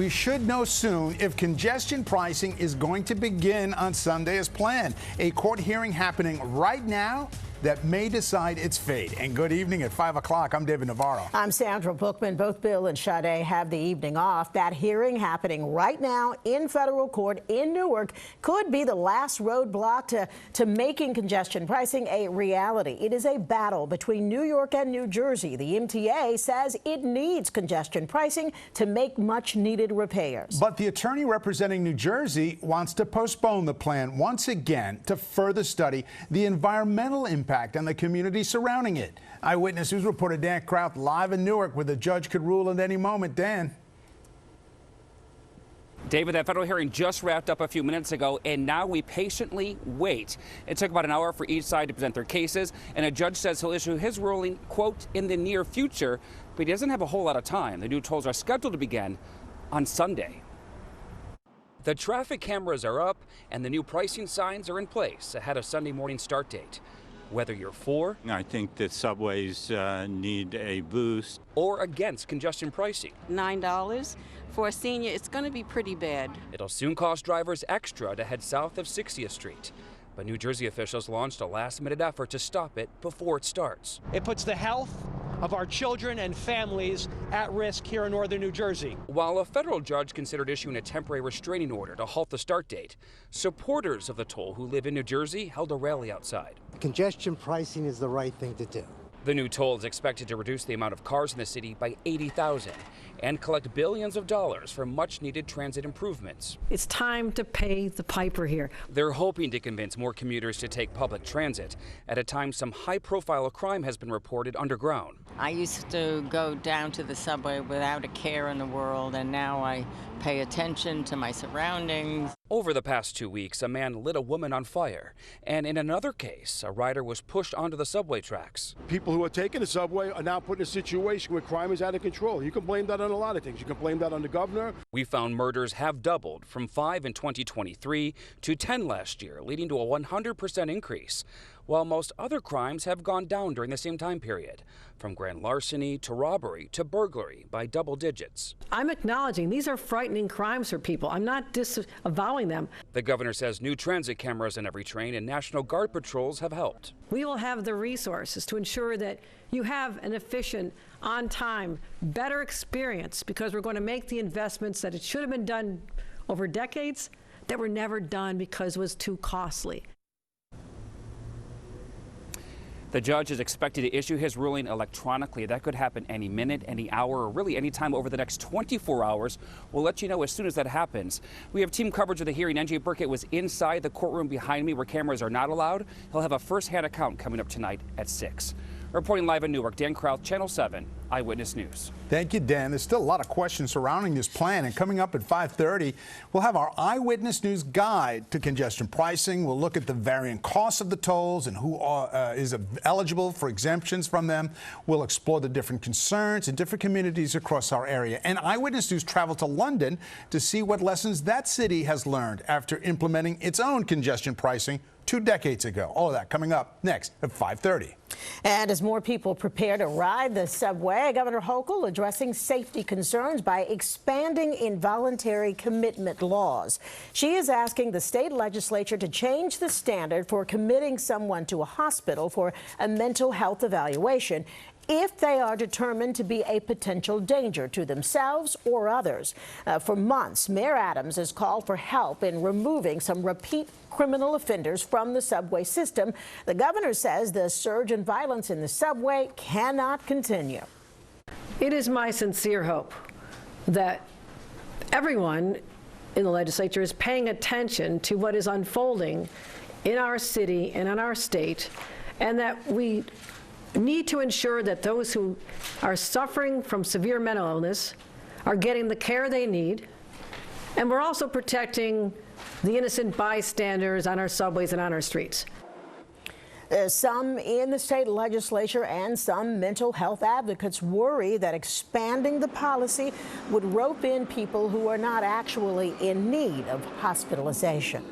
we should know soon if congestion pricing is going to begin on Sunday as planned. A court hearing happening right now that may decide its fate. And good evening at 5 o'clock. I'm David Navarro. I'm Sandra Bookman. Both Bill and Sade have the evening off. That hearing happening right now in federal court in Newark could be the last roadblock to making congestion pricing a reality. It is a battle between New York and New Jersey. The MTA says it needs congestion pricing to make much needed repairs. But the attorney representing New Jersey wants to postpone the plan once again to further study the environmental impact on the community surrounding it. Eyewitness News reporter Dan Krauth live in Newark, where the judge could rule at any moment. Dan. David, that federal hearing just wrapped up a few minutes ago, and now we patiently wait. It took about an hour for each side to present their cases, and a judge says he'll issue his ruling, quote, in the near future, but he doesn't have a whole lot of time. The new tolls are scheduled to begin on Sunday. The traffic cameras are up, and the new pricing signs are in place ahead of Sunday morning start date. Whether you're for, I think that subways need a boost, or against congestion pricing. $9 for a senior, it's going to be pretty bad. It'll soon cost drivers extra to head south of 60th Street. But New Jersey officials launched a last-minute effort to stop it before it starts. It puts the health of our children and families at risk here in northern New Jersey. While a federal judge considered issuing a temporary restraining order to halt the start date, supporters of the toll who live in New Jersey held a rally outside. Congestion pricing is the right thing to do. The new toll is expected to reduce the amount of cars in the city by 80,000 and collect billions of dollars for much-needed transit improvements. It's time to pay the piper here. They're hoping to convince more commuters to take public transit at a time some high-profile crime has been reported underground. I used to go down to the subway without a care in the world, and now I pay attention to my surroundings. Over the past 2 weeks, a man lit a woman on fire. And in another case, a rider was pushed onto the subway tracks. People who are taking the subway are now put in a situation where crime is out of control. You can blame that on a lot of things. You can blame that on the governor. We found murders have doubled from 5 in 2023 to 10 last year, leading to a 100% increase, while most other crimes have gone down during the same time period, from grand larceny to robbery to burglary by double digits. I'm acknowledging these are frightening crimes for people. I'm not disavowing them. The governor says new transit cameras in every train and National Guard patrols have helped. We will have the resources to ensure that you have an efficient, on time, better experience, because we're going to make the investments that it should have been done over decades that were never done because it was too costly. The judge is expected to issue his ruling electronically. That could happen any minute, any hour, or really any time over the next 24 hours. We'll let you know as soon as that happens. We have team coverage of the hearing. NJ Burkett was inside the courtroom behind me where cameras are not allowed. He'll have a first-hand account coming up tonight at 6. Reporting live in Newark, Dan Krauth, Channel 7, Eyewitness News. Thank you, Dan. There's still a lot of questions surrounding this plan, and coming up at 5:30, we'll have our Eyewitness News guide to congestion pricing. We'll look at the varying costs of the tolls and who is eligible for exemptions from them. We'll explore the different concerns in different communities across our area. And Eyewitness News traveled to London to see what lessons that city has learned after implementing its own congestion pricing 2 decades ago. All of that coming up next at 5:30. And as more people prepare to ride the subway, Governor Hochul addressing safety concerns by expanding involuntary commitment laws. She is asking the state legislature to change the standard for committing someone to a hospital for a mental health evaluation if they are determined to be a potential danger to themselves or others. For months, Mayor Adams has called for help in removing some repeat criminal offenders from the subway system. The governor says the surge in violence in the subway cannot continue. It is my sincere hope that everyone in the legislature is paying attention to what is unfolding in our city and in our state, and that we need to ensure that those who are suffering from severe mental illness are getting the care they need, and we're also protecting the innocent bystanders on our subways and on our streets. Some in the state legislature and some mental health advocates worry that expanding the policy would rope in people who are not actually in need of hospitalization.